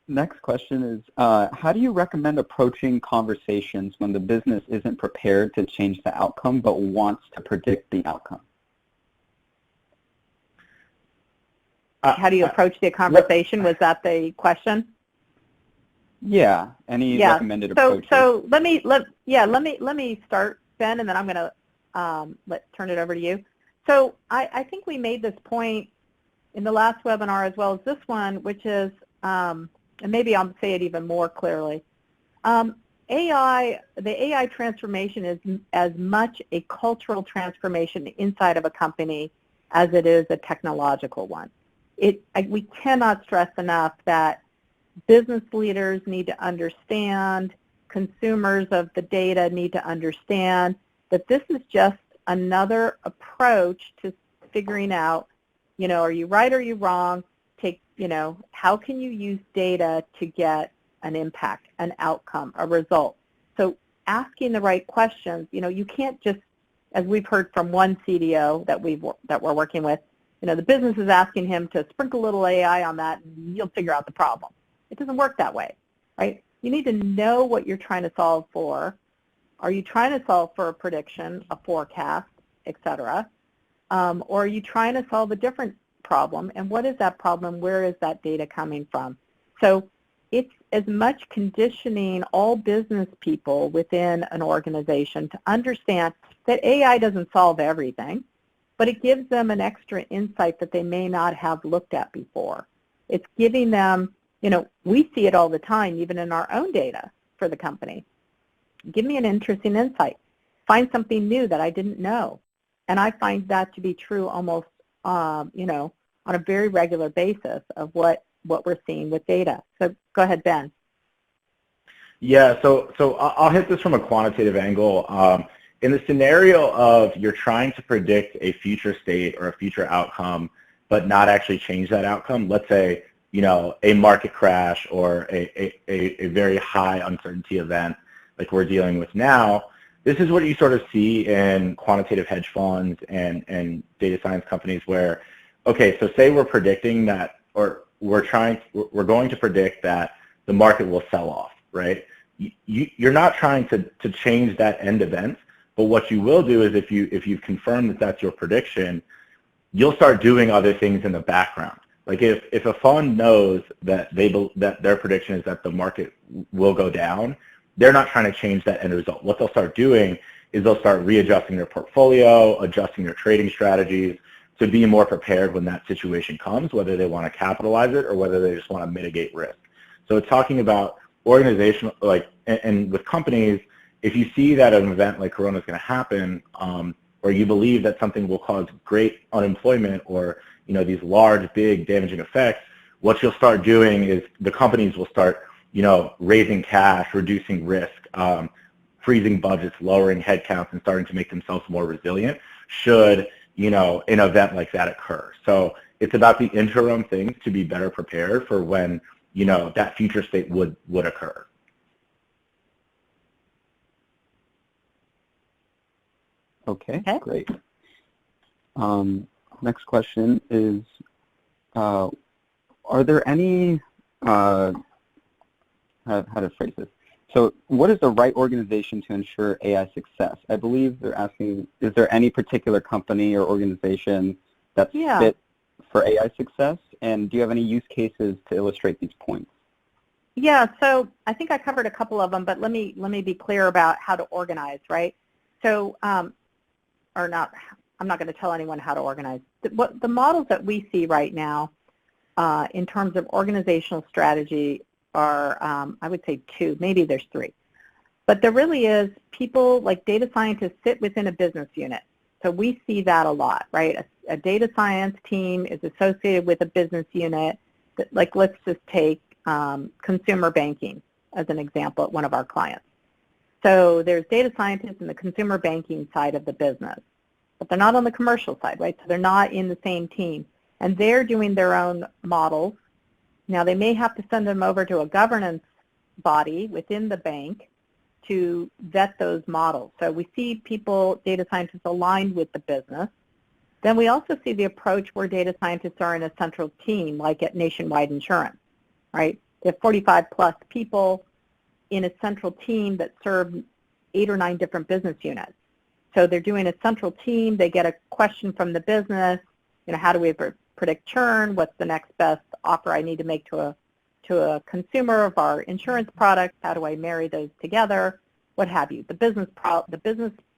Next question is, how do you recommend approaching conversations when the business isn't prepared to change the outcome but wants to predict the outcome? How do you approach the conversation? Was that the question? Yeah. Any recommended approaches? So let me start, Ben, and then I'm going to turn it over to you. So I think we made this point in the last webinar as well as this one, which is, and maybe I'll say it even more clearly. The AI transformation is as much a cultural transformation inside of a company as it is a technological one. We cannot stress enough that business leaders need to understand, consumers of the data need to understand that this is just another approach to figuring out, are you right or are you wrong? How can you use data to get an impact, an outcome, a result? So asking the right questions, you can't just, as we've heard from one CDO that we're working with, the business is asking him to sprinkle a little AI on that and you'll figure out the problem. It doesn't work that way, right? You need to know what you're trying to solve for. Are you trying to solve for a prediction, a forecast, etc.? Or are you trying to solve a different problem? And what is that problem? Where is that data coming from? So it's as much conditioning all business people within an organization to understand that AI doesn't solve everything, but it gives them an extra insight that they may not have looked at before. It's giving them, we see it all the time, even in our own data for the company. Give me an interesting insight. Find something new that I didn't know. And I find that to be true almost, on a very regular basis of what we're seeing with data. So go ahead, Ben. Yeah, so I'll hit this from a quantitative angle. In the scenario of you're trying to predict a future state or a future outcome, but not actually change that outcome, let's say, a market crash or a very high uncertainty event like we're dealing with now, this is what you sort of see in quantitative hedge funds and data science companies where, okay, so say we're predicting that, or we're going to predict that the market will sell off, right? You're not trying to change that end event, but what you will do is if you've confirmed that that's your prediction, you'll start doing other things in the background. Like if a fund knows that that their prediction is that the market will go down, they're not trying to change that end result. What they'll start doing is they'll start readjusting their portfolio, adjusting their trading strategies to be more prepared when that situation comes, whether they want to capitalize it or whether they just want to mitigate risk. So it's talking about organizational, and with companies, if you see that an event like Corona is going to happen, or you believe that something will cause great unemployment or these large, big, damaging effects, what you'll start doing is the companies will start raising cash, reducing risk, freezing budgets, lowering headcounts, and starting to make themselves more resilient should an event like that occur. So it's about the interim things to be better prepared for when that future state would occur. Okay, great. Next question is, are there any, how to phrase this? So what is the right organization to ensure AI success? I believe they're asking, is there any particular company or organization that's fit for AI success? And do you have any use cases to illustrate these points? Yeah, so I think I covered a couple of them, but let me be clear about how to organize, right? So, I'm not going to tell anyone how to organize. The models that we see right now in terms of organizational strategy are, I would say two, maybe there's three. But there really is people like data scientists sit within a business unit. So we see that a lot, right? A data science team is associated with a business unit. Like let's just take consumer banking as an example at one of our clients. So there's data scientists in the consumer banking side of the business, but they're not on the commercial side, right? So they're not in the same team. And they're doing their own models. Now they may have to send them over to a governance body within the bank to vet those models. So we see people, data scientists, aligned with the business. Then we also see the approach where data scientists are in a central team, like at Nationwide Insurance, right? They have 45 plus people in a central team that serve 8 or 9 different business units. So they're doing a central team. They get a question from the business, how do we predict churn? What's the next best offer I need to make to a consumer of our insurance products? How do I marry those together? What have you? The business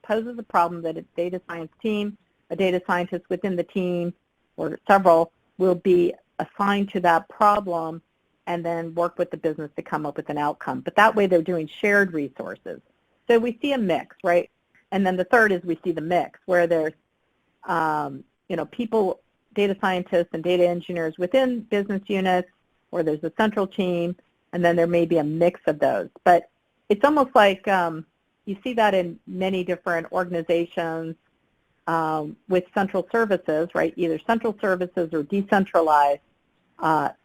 poses a problem that a data science team, a data scientist within the team, or several, will be assigned to that problem and then work with the business to come up with an outcome. But that way they're doing shared resources. So we see a mix, right? And then the third is we see the mix where there's, people, data scientists and data engineers within business units, or there's a central team, and then there may be a mix of those. But it's almost like you see that in many different organizations with central services, right? Either central services or decentralized.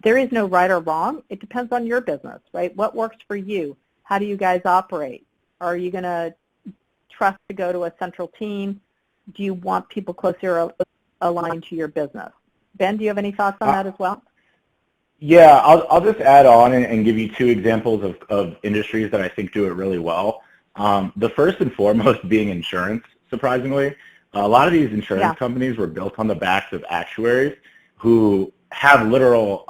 There is no right or wrong. It depends on your business, right? What works for you? How do you guys operate? Are you going to trust to go to a central team? Do you want people closer aligned to your business? Ben, do you have any thoughts on that as well? Yeah, I'll just add on and give you two examples of industries that I think do it really well. The first and foremost being insurance, surprisingly. A lot of these insurance companies were built on the backs of actuaries who have literal,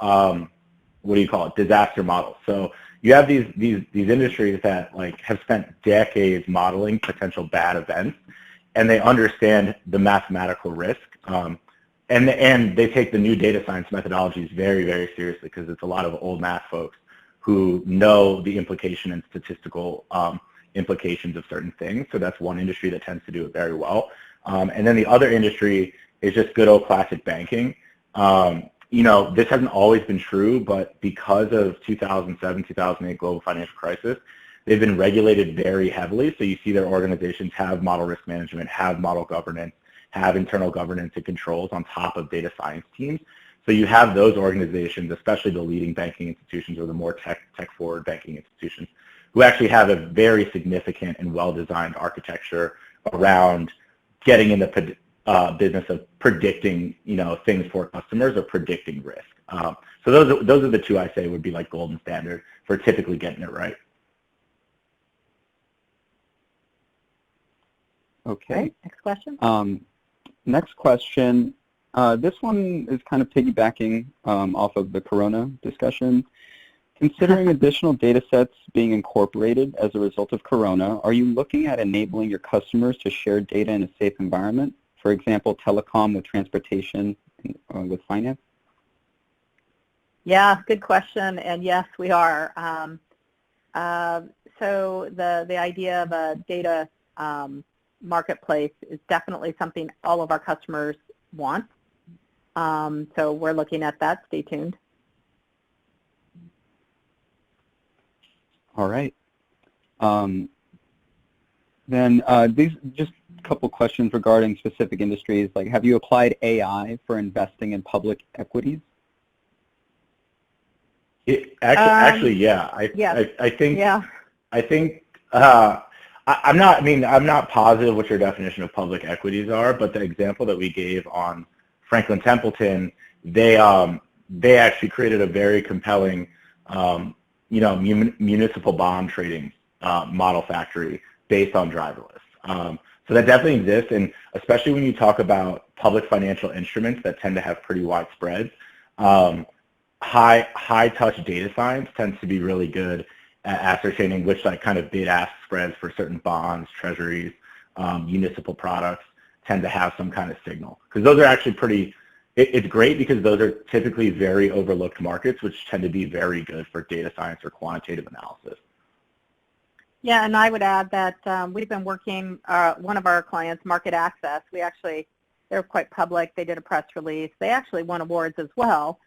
disaster models. So you have these industries that have spent decades modeling potential bad events, and they understand the mathematical risk. And they take the new data science methodologies very, very seriously because it's a lot of old math folks who know the implication and statistical implications of certain things. So that's one industry that tends to do it very well. And then the other industry is just good old classic banking. This hasn't always been true, but because of 2007, 2008 global financial crisis, they've been regulated very heavily. So you see their organizations have model risk management, have model governance, have internal governance and controls on top of data science teams. So you have those organizations, especially the leading banking institutions or the more tech-forward banking institutions, who actually have a very significant and well-designed architecture around getting in the business of predicting, things for customers or predicting risk. So those are the two I say would be like golden standard for typically getting it right. Okay. Right, next question. Next question. This one is kind of piggybacking off of the Corona discussion. Considering additional data sets being incorporated as a result of Corona, are you looking at enabling your customers to share data in a safe environment? For example, telecom with transportation with finance? Yeah, good question, and yes, we are. So the idea of a data marketplace is definitely something all of our customers want. So we're looking at that. Stay tuned. All right. Then these just a couple questions regarding specific industries. Like, have you applied AI for investing in public equities? Actually, yeah. I think. Yeah. I think. I'm not positive what your definition of public equities are, but the example that we gave on Franklin Templeton, they actually created a very compelling, municipal bond trading model factory based on driverless. So that definitely exists, and especially when you talk about public financial instruments that tend to have pretty wide spreads, high touch data science tends to be really good at ascertaining which kind of bid-ask spreads for certain bonds, treasuries, municipal products tend to have some kind of signal. Because those are actually it's great because those are typically very overlooked markets, which tend to be very good for data science or quantitative analysis. Yeah, and I would add that we've been working, one of our clients, Market Access, they're quite public. They did a press release. They actually won awards as well.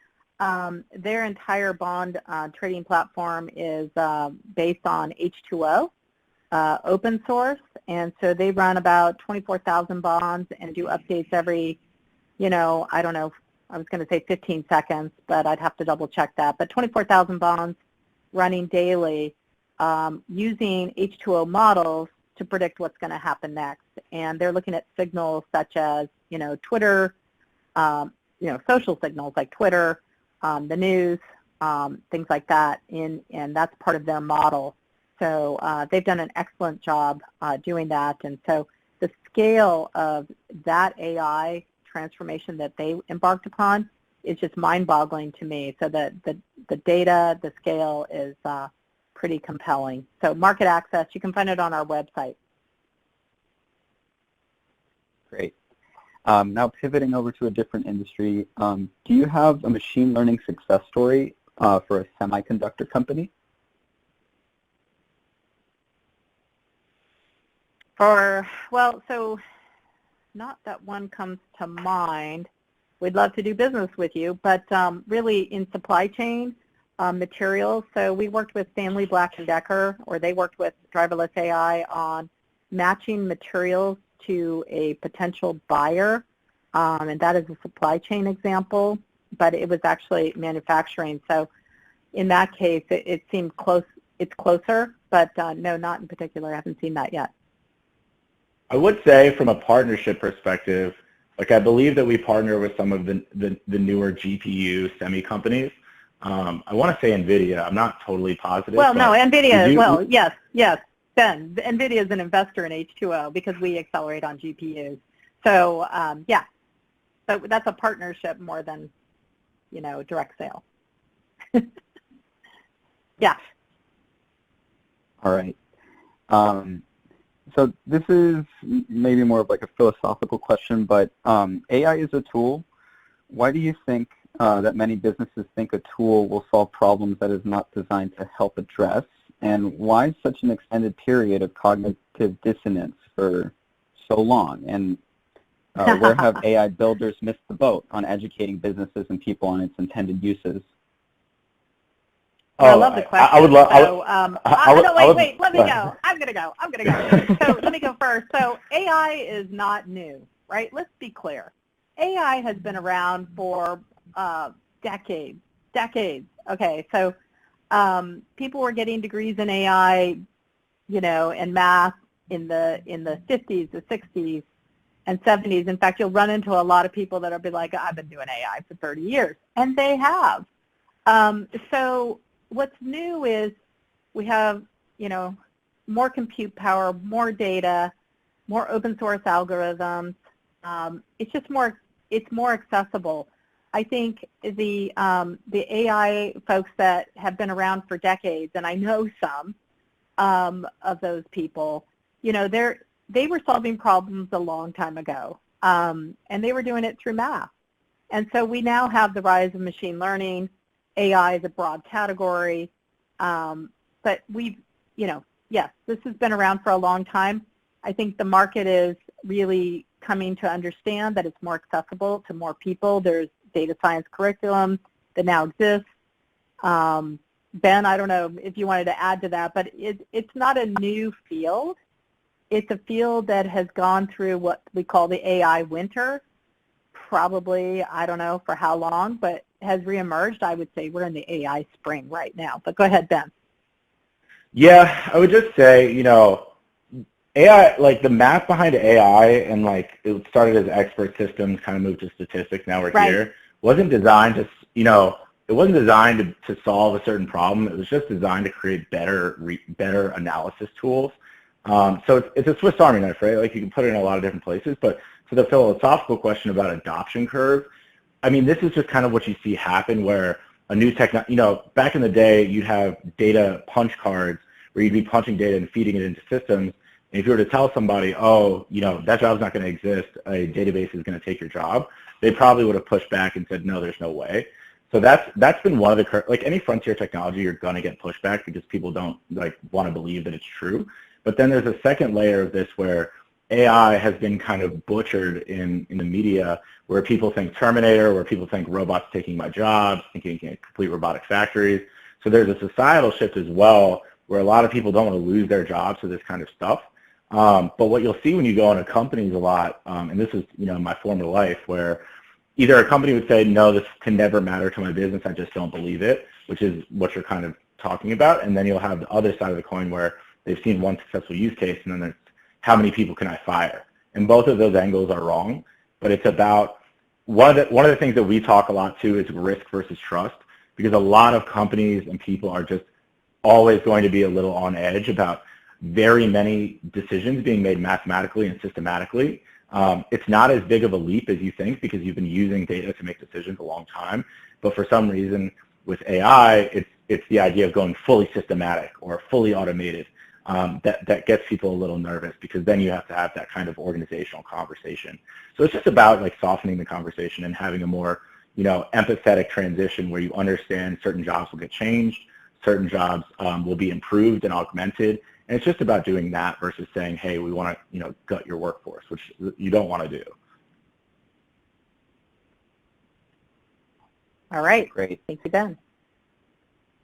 Their entire bond trading platform is based on H2O, open source, and so they run about 24,000 bonds and do updates every, I don't know, I was going to say 15 seconds, but I'd have to double check that. But 24,000 bonds running daily using H2O models to predict what's going to happen next. And they're looking at signals such as, Twitter, social signals like Twitter, the news, things like that, and that's part of their model. So they've done an excellent job doing that. And so the scale of that AI transformation that they embarked upon is just mind-boggling to me. So the data, the scale is pretty compelling. So Market Access, you can find it on our website. Great. Now pivoting over to a different industry, do you have a machine learning success story for a semiconductor company? So not that one comes to mind. We'd love to do business with you, but really in supply chain materials. So we worked with Stanley Black & Decker, or they worked with driverless AI on matching materials to a potential buyer, and that is a supply chain example, but it was actually manufacturing. So in that case, it seemed close. it's closer, but no, not in particular. I haven't seen that yet. I would say from a partnership perspective, like I believe that we partner with some of the newer GPU semi companies. I want to say NVIDIA. I'm not totally positive. Well, no, NVIDIA, well, yes, Ben, NVIDIA is an investor in H2O because we accelerate on GPUs. So, yeah, so that's a partnership more than, you know, direct sale. Yeah. All right. So this is maybe more of like a philosophical question, but AI is a tool. Why do you think that many businesses think a tool will solve problems that is not designed to help address? And why such an extended period of cognitive dissonance for so long? And where have AI builders missed the boat on educating businesses and people on its intended uses? I love the question. I would love. Wait. Let me go. I'm gonna go. So let me go first. So AI is not new, right? Let's be clear. AI has been around for decades. Okay, so people were getting degrees in AI, you know, and math in the 50s, the 60s, and 70s. In fact, you'll run into a lot of people that'll be like, I've been doing AI for 30 years, and they have. So what's new is we have, you know, more compute power, more data, more open source algorithms. It's just more accessible. I think the AI folks that have been around for decades, and I know some of those people, you know, they were solving problems a long time ago, and they were doing it through math. And so we now have the rise of machine learning. AI is a broad category, but we've, you know, yes, this has been around for a long time. I think the market is really coming to understand that it's more accessible to more people. There's data science curriculum that now exists. Ben, I don't know if you wanted to add to that, but it's not a new field. It's a field that has gone through what we call the AI winter, probably, I don't know for how long, but has reemerged. I would say we're in the AI spring right now. But go ahead, Ben. Yeah, I would just say, you know, AI, like the math behind AI, and like it started as expert systems, kind of moved to statistics, now we're here, wasn't designed to, you know, it wasn't designed to solve a certain problem. It was just designed to create better analysis tools. So it's a Swiss Army knife, right? Like you can put it in a lot of different places. But to the philosophical question about adoption curve, I mean, this is just kind of what you see happen where a new technology, you know, back in the day, you'd have data punch cards where you'd be punching data and feeding it into systems. And if you were to tell somebody, oh, you know, that job's not going to exist, a database is going to take your job, they probably would have pushed back and said, no, there's no way. So that's been one of the, like any frontier technology, you're going to get pushback because people don't like want to believe that it's true. But then there's a second layer of this where AI has been kind of butchered in the media, where people think Terminator, where people think robots taking my jobs, thinking complete robotic factories. So there's a societal shift as well, where a lot of people don't want to lose their jobs to this kind of stuff. But what you'll see when you go into companies a lot, and this is, you know, my former life, where either a company would say, no, this can never matter to my business, I just don't believe it, which is what you're kind of talking about. And then you'll have the other side of the coin where they've seen one successful use case, and then there's how many people can I fire? And both of those angles are wrong, but it's about, one of the things that we talk a lot too is risk versus trust, because a lot of companies and people are just always going to be a little on edge about very many decisions being made mathematically and systematically. It's not as big of a leap as you think because you've been using data to make decisions a long time, but for some reason with AI, it's the idea of going fully systematic or fully automated. That gets people a little nervous because then you have to have that kind of organizational conversation. So it's just about like softening the conversation and having a more, you know, empathetic transition where you understand certain jobs will get changed, certain jobs will be improved and augmented, and it's just about doing that versus saying, hey, we want to, you know, gut your workforce, which you don't want to do. All right, great. Thank you, Ben.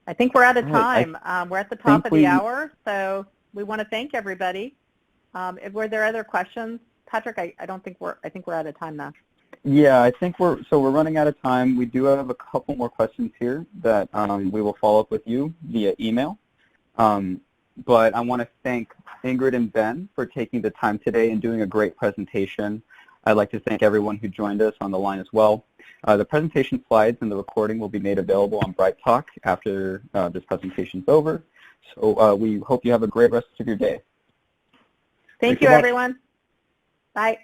I think we're out of time. We're at the top of the hour, so we want to thank everybody. Were there other questions? Patrick, I think we're out of time now. Yeah, I think we're running out of time. We do have a couple more questions here that we will follow up with you via email. But I want to thank Ingrid and Ben for taking the time today and doing a great presentation. I'd like to thank everyone who joined us on the line as well. The presentation slides and the recording will be made available on Bright Talk after this presentation is over. So we hope you have a great rest of your day. Thank you, everyone. Bye.